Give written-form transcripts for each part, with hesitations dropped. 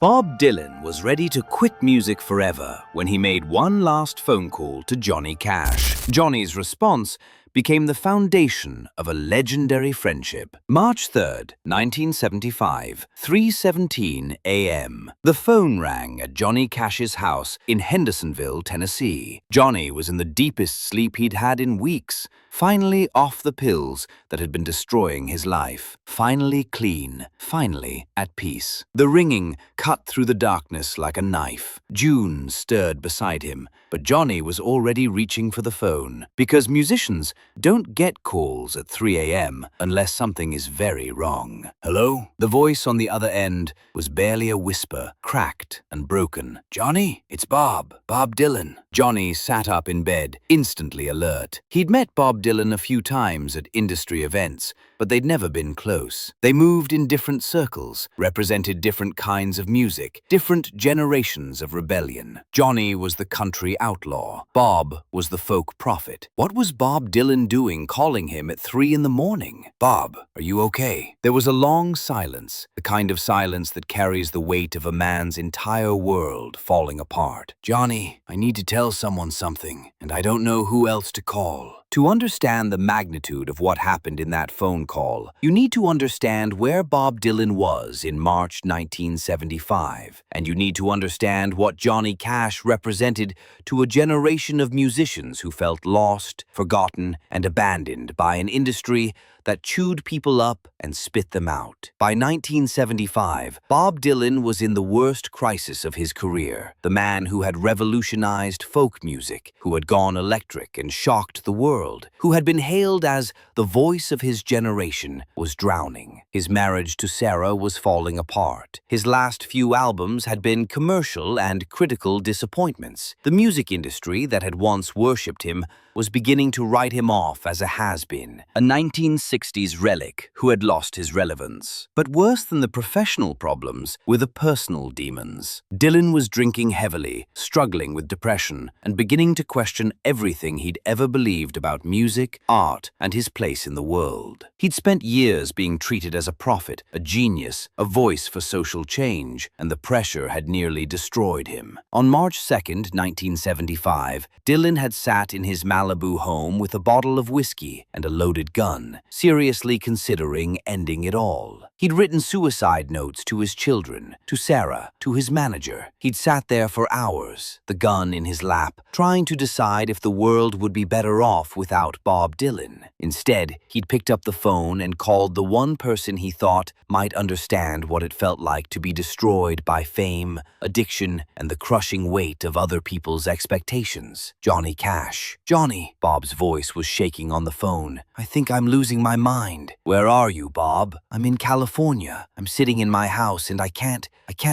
Bob Dylan was ready to quit music forever when he made one last phone call to Johnny Cash. Johnny's response became the foundation of a legendary friendship. March 3rd, 1975, 3:17 a.m. The phone rang at Johnny Cash's house in Hendersonville, Tennessee. Johnny was in the deepest sleep he'd had in weeks, finally off the pills that had been destroying his life, finally clean, finally at peace. The ringing cut through the darkness like a knife. June stirred beside him, but Johnny was already reaching for the phone, because musicians don't get calls at 3 a.m. unless something is very wrong. Hello? The voice on the other end was barely a whisper, cracked and broken. Johnny, it's Bob Dylan. Johnny sat up in bed, instantly alert. He'd met Bob Dylan a few times at industry events, but they'd never been close. They moved in different circles, represented different kinds of music, different generations of rebellion. Johnny was the country outlaw. Bob was the folk prophet. What was Bob Dylan doing calling him at 3 in the morning? Bob, are you okay? There was a long silence, the kind of silence that carries the weight of a man's entire world falling apart. Johnny, I need to tell someone something, and I don't know who else to call. To understand the magnitude of what happened in that phone call, you need to understand where Bob Dylan was in March 1975, and you need to understand what Johnny Cash represented to a generation of musicians who felt lost, forgotten, and abandoned by an industry that chewed people up and spit them out. By 1975, Bob Dylan was in the worst crisis of his career. The man who had revolutionized folk music, who had gone electric and shocked the world, who had been hailed as the voice of his generation, was drowning. His marriage to Sarah was falling apart. His last few albums had been commercial and critical disappointments. The music industry that had once worshipped him was beginning to write him off as a has-been, a 1960s relic who had lost his relevance. But worse than the professional problems were the personal demons. Dylan was drinking heavily, struggling with depression, and beginning to question everything he'd ever believed about music, art, and his place in the world. He'd spent years being treated as a prophet, a genius, a voice for social change, and the pressure had nearly destroyed him. On March 2nd, 1975, Dylan had sat in his Malibu home with a bottle of whiskey and a loaded gun, seriously considering ending it all. He'd written suicide notes to his children, to Sarah, to his manager. He'd sat there for hours, the gun in his lap, trying to decide if the world would be better off without Bob Dylan. Instead, he'd picked up the phone and called the one person he thought might understand what it felt like to be destroyed by fame, addiction, and the crushing weight of other people's expectations. Johnny Cash. Johnny, Bob's voice was shaking on the phone. I think I'm losing my mind. Where are you, Bob? I'm in California. I'm sitting in my house and I can't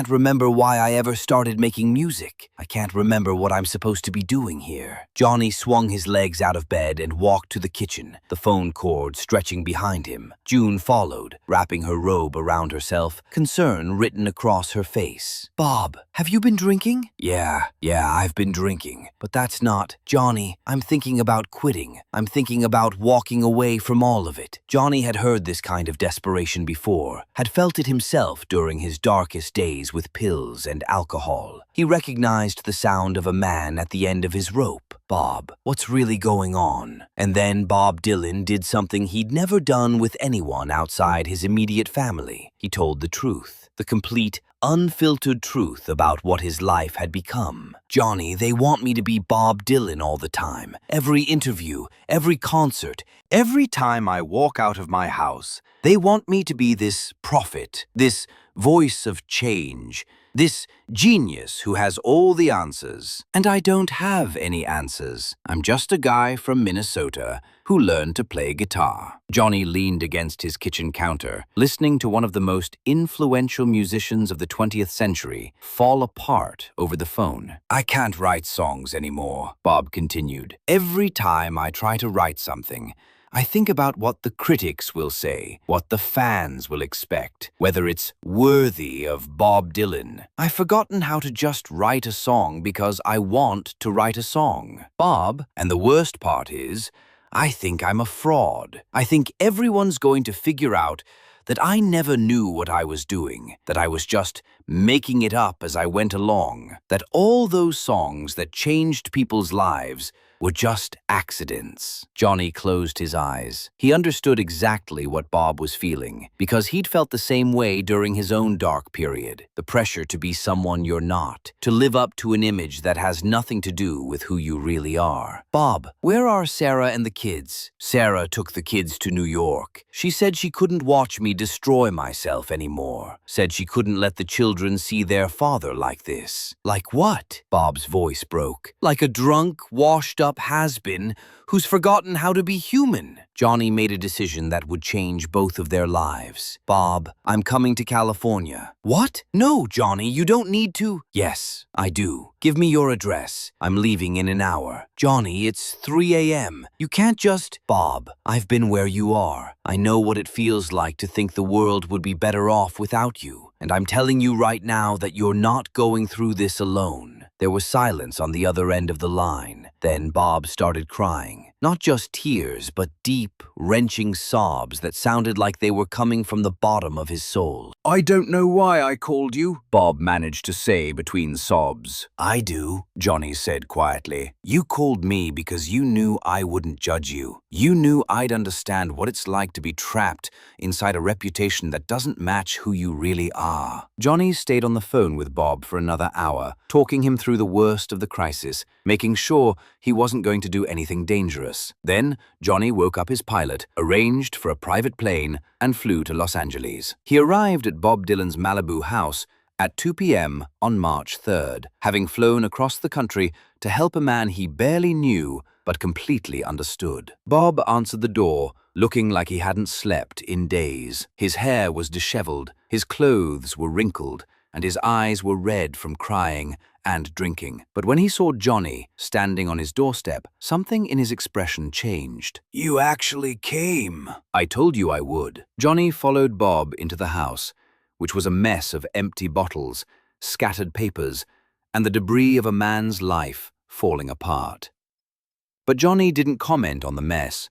remember why I ever started making music. I can't remember what I'm supposed to be doing here. Johnny swung his legs out of bed and walked to the kitchen, the phone cord stretching behind him. June followed, wrapping her robe around herself, concern written across her face. Bob, have you been drinking? Yeah, I've been drinking. But that's not... Johnny, I'm thinking about quitting. I'm thinking about walking away from all of it. Johnny had heard this kind of desperation before, had felt it himself during his darkest days with pills and alcohol. He recognized the sound of a man at the end of his rope. Bob, what's really going on? And then Bob Dylan did something he'd never done with anyone outside his immediate family. He told the truth, the complete, unfiltered truth about what his life had become. Johnny, they want me to be Bob Dylan all the time. Every interview, every concert, every time I walk out of my house, they want me to be this prophet, this voice of change, this genius who has all the answers. And I don't have any answers. I'm just a guy from Minnesota who learned to play guitar. Johnny leaned against his kitchen counter, listening to one of the most influential musicians of the 20th century fall apart over the phone. I can't write songs anymore, Bob continued. Every time I try to write something, I think about what the critics will say, what the fans will expect, whether it's worthy of Bob Dylan. I've forgotten how to just write a song because I want to write a song. Bob, and the worst part is, I think I'm a fraud. I think everyone's going to figure out that I never knew what I was doing, that I was just making it up as I went along, that all those songs that changed people's lives were just accidents. Johnny closed his eyes. He understood exactly what Bob was feeling, because he'd felt the same way during his own dark period. The pressure to be someone you're not, to live up to an image that has nothing to do with who you really are. Bob, where are Sarah and the kids? Sarah took the kids to New York. She said she couldn't watch me destroy myself anymore. Said she couldn't let the children see their father like this. Like what? Bob's voice broke. Like a drunk, washed-up has-been who's forgotten how to be human. Johnny made a decision that would change both of their lives. Bob, I'm coming to California. What? No, Johnny, you don't need to. Yes, I do. Give me your address. I'm leaving in an hour. Johnny, it's 3 a.m. You can't just… Bob, I've been where you are. I know what it feels like to think the world would be better off without you. And I'm telling you right now that you're not going through this alone. There was silence on the other end of the line. Then Bob started crying. Not just tears, but deep, wrenching sobs that sounded like they were coming from the bottom of his soul. I don't know why I called you, Bob managed to say between sobs. I do, Johnny said quietly. You called me because you knew I wouldn't judge you. You knew I'd understand what it's like to be trapped inside a reputation that doesn't match who you really are. Johnny stayed on the phone with Bob for another hour, talking him through the worst of the crisis, making sure he wasn't going to do anything dangerous. Then, Johnny woke up his pilot, arranged for a private plane, and flew to Los Angeles. He arrived at Bob Dylan's Malibu house at 2 p.m. on March 3rd, having flown across the country to help a man he barely knew but completely understood. Bob answered the door, looking like he hadn't slept in days. His hair was disheveled, his clothes were wrinkled, and his eyes were red from crying and drinking. But when he saw Johnny standing on his doorstep, something in his expression changed. You actually came. I told you I would. Johnny followed Bob into the house, which was a mess of empty bottles, scattered papers, and the debris of a man's life falling apart. But Johnny didn't comment on the mess.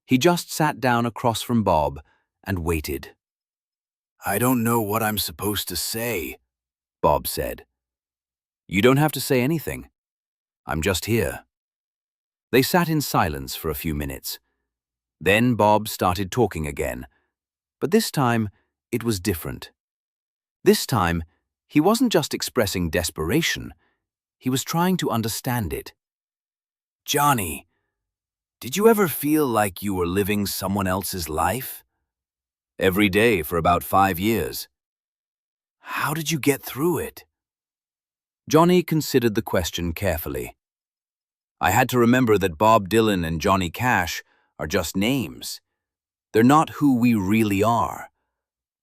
He just sat down across from Bob and waited. I don't know what I'm supposed to say, Bob said. You don't have to say anything. I'm just here. They sat in silence for a few minutes. Then Bob started talking again. But this time, it was different. This time, he wasn't just expressing desperation. He was trying to understand it. Johnny, did you ever feel like you were living someone else's life? Every day for about 5 years. How did you get through it? Johnny considered the question carefully. I had to remember that Bob Dylan and Johnny Cash are just names. They're not who we really are.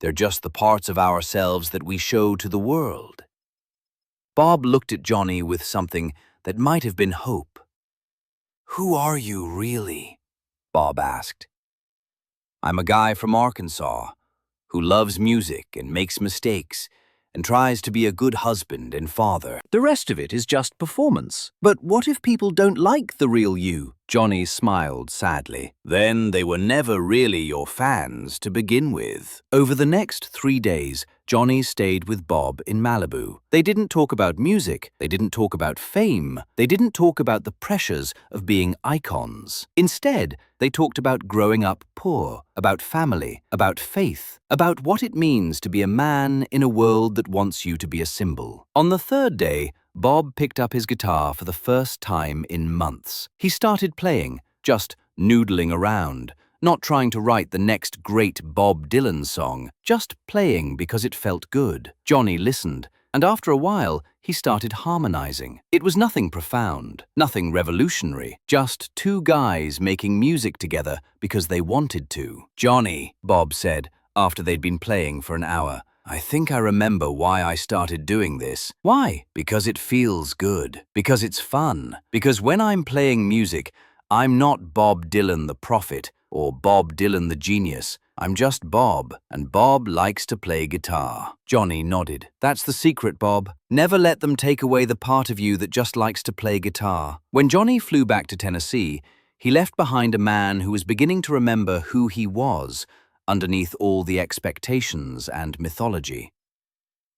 They're just the parts of ourselves that we show to the world. Bob looked at Johnny with something that might have been hope. Who are you really? Bob asked. I'm a guy from Arkansas who loves music and makes mistakes and tries to be a good husband and father. The rest of it is just performance. But what if people don't like the real you? Johnny smiled sadly. Then they were never really your fans to begin with. Over the next 3 days, Johnny stayed with Bob in Malibu. They didn't talk about music. They didn't talk about fame. They didn't talk about the pressures of being icons. Instead, they talked about growing up poor, about family, about faith, about what it means to be a man in a world that wants you to be a symbol. On the 3rd day, Bob picked up his guitar for the first time in months. He started playing, just noodling around, not trying to write the next great Bob Dylan song, just playing because it felt good. Johnny listened, and after a while, he started harmonizing. It was nothing profound, nothing revolutionary, just 2 guys making music together because they wanted to. Johnny, Bob said, after they'd been playing for an hour, I think I remember why I started doing this. Why? Because it feels good. Because it's fun. Because when I'm playing music, I'm not Bob Dylan the prophet or Bob Dylan the genius. I'm just Bob, and Bob likes to play guitar. Johnny nodded. That's the secret, Bob. Never let them take away the part of you that just likes to play guitar. When Johnny flew back to Tennessee, he left behind a man who was beginning to remember who he was underneath all the expectations and mythology.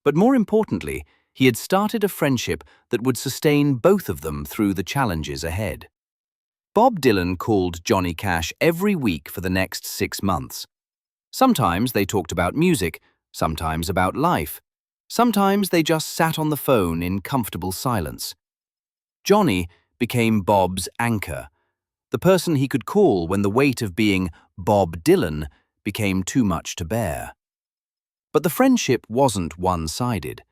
But more importantly, he had started a friendship that would sustain both of them through the challenges ahead. Bob Dylan called Johnny Cash every week for the next 6 months. Sometimes they talked about music, sometimes about life. Sometimes they just sat on the phone in comfortable silence. Johnny became Bob's anchor, the person he could call when the weight of being Bob Dylan became too much to bear. But the friendship wasn't one-sided.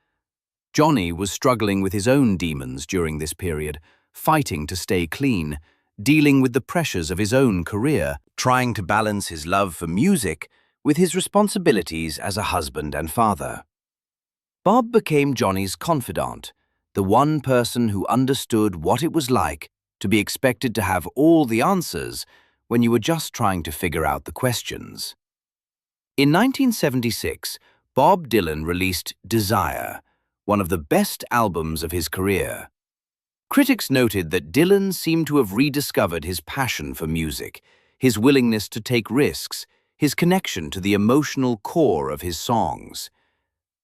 Johnny was struggling with his own demons during this period, fighting to stay clean, dealing with the pressures of his own career, trying to balance his love for music with his responsibilities as a husband and father. Bob became Johnny's confidant, the one person who understood what it was like to be expected to have all the answers when you were just trying to figure out the questions. In 1976, Bob Dylan released Desire, one of the best albums of his career. Critics noted that Dylan seemed to have rediscovered his passion for music, his willingness to take risks, his connection to the emotional core of his songs.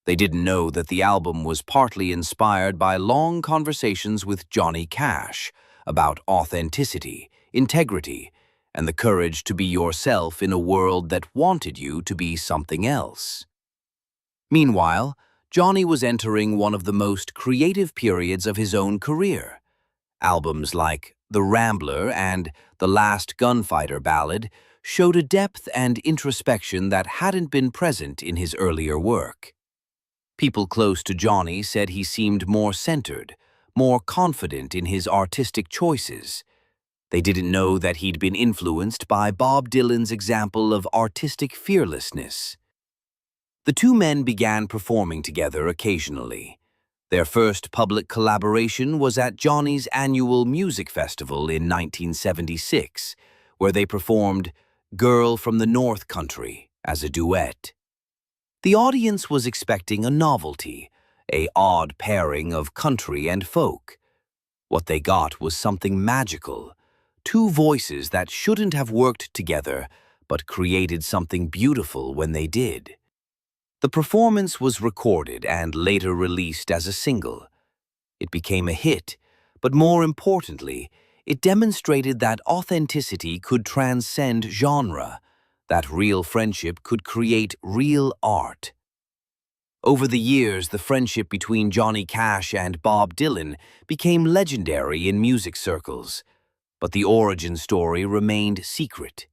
They didn't know that the album was partly inspired by long conversations with Johnny Cash about authenticity, integrity, and the courage to be yourself in a world that wanted you to be something else. Meanwhile, Johnny was entering one of the most creative periods of his own career. Albums like The Rambler and The Last Gunfighter Ballad showed a depth and introspection that hadn't been present in his earlier work. People close to Johnny said he seemed more centered, more confident in his artistic choices. They didn't know that he'd been influenced by Bob Dylan's example of artistic fearlessness. The two men began performing together occasionally. Their first public collaboration was at Johnny's annual music festival in 1976, where they performed Girl from the North Country as a duet. The audience was expecting a novelty, an odd pairing of country and folk. What they got was something magical, two voices that shouldn't have worked together, but created something beautiful when they did. The performance was recorded and later released as a single. It became a hit, but more importantly, it demonstrated that authenticity could transcend genre, that real friendship could create real art. Over the years, the friendship between Johnny Cash and Bob Dylan became legendary in music circles, but the origin story remained secret.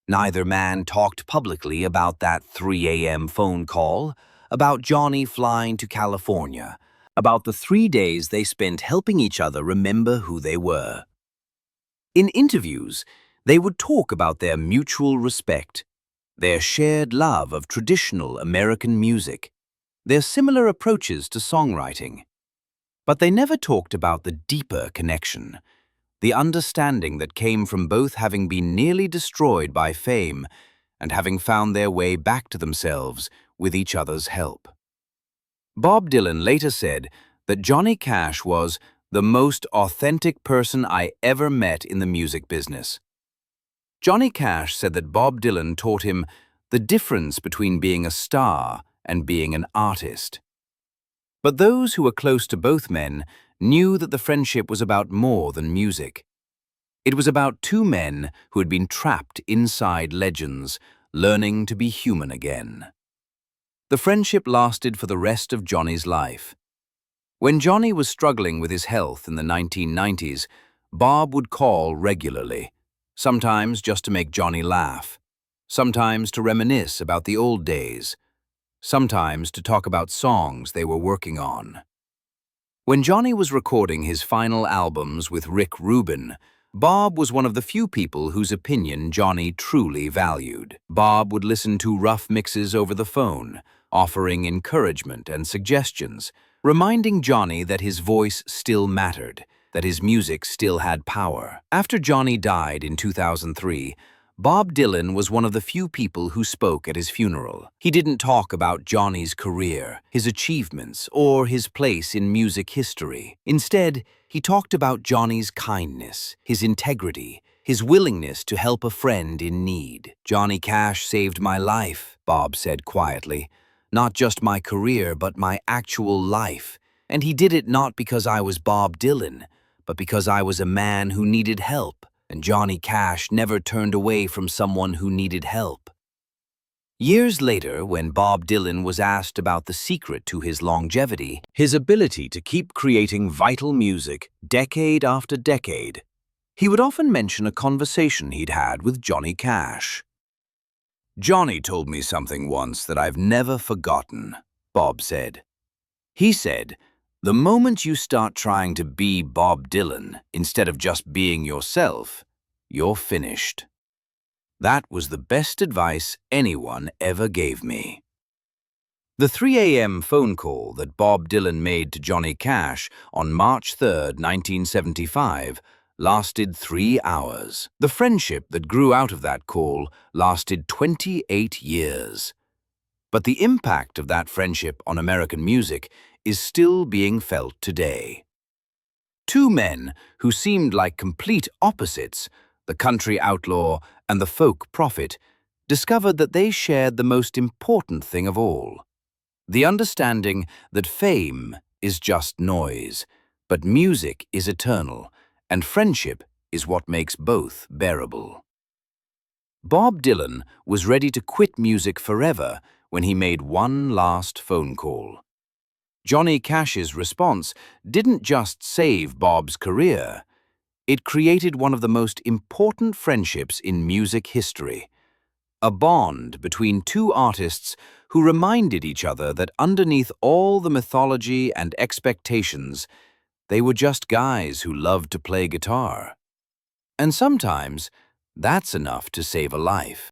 Neither man talked publicly about that 3 a.m. phone call, about Johnny flying to California, about the 3 days they spent helping each other remember who they were. In interviews, they would talk about their mutual respect, their shared love of traditional American music, their similar approaches to songwriting. But they never talked about the deeper connection, the understanding that came from both having been nearly destroyed by fame and having found their way back to themselves with each other's help. Bob Dylan later said that Johnny Cash was the most authentic person I ever met in the music business. Johnny Cash said that Bob Dylan taught him the difference between being a star and being an artist. But those who were close to both men knew that the friendship was about more than music. It was about two men who had been trapped inside legends, learning to be human again. The friendship lasted for the rest of Johnny's life. When Johnny was struggling with his health in the 1990s, Bob would call regularly, sometimes just to make Johnny laugh, sometimes to reminisce about the old days, sometimes to talk about songs they were working on. When Johnny was recording his final albums with Rick Rubin, Bob was one of the few people whose opinion Johnny truly valued. Bob would listen to rough mixes over the phone, offering encouragement and suggestions, reminding Johnny that his voice still mattered, that his music still had power. After Johnny died in 2003, Bob Dylan was one of the few people who spoke at his funeral. He didn't talk about Johnny's career, his achievements, or his place in music history. Instead, he talked about Johnny's kindness, his integrity, his willingness to help a friend in need. "Johnny Cash saved my life," Bob said quietly. "Not just my career, but my actual life. And he did it not because I was Bob Dylan, but because I was a man who needed help. And Johnny Cash never turned away from someone who needed help." Years later, when Bob Dylan was asked about the secret to his longevity, his ability to keep creating vital music decade after decade, he would often mention a conversation he'd had with Johnny Cash. "Johnny told me something once that I've never forgotten," Bob said. He said, "The moment you start trying to be Bob Dylan instead of just being yourself, you're finished." That was the best advice anyone ever gave me. The 3 a.m. phone call that Bob Dylan made to Johnny Cash on March 3, 1975, lasted 3 hours. The friendship that grew out of that call lasted 28 years. But the impact of that friendship on American music is still being felt today. Two men who seemed like complete opposites, the country outlaw and the folk prophet, discovered that they shared the most important thing of all: the understanding that fame is just noise, but music is eternal, and friendship is what makes both bearable. Bob Dylan was ready to quit music forever when he made one last phone call. Johnny Cash's response didn't just save Bob's career, it created one of the most important friendships in music history. A bond between two artists who reminded each other that underneath all the mythology and expectations, they were just guys who loved to play guitar. And sometimes, that's enough to save a life.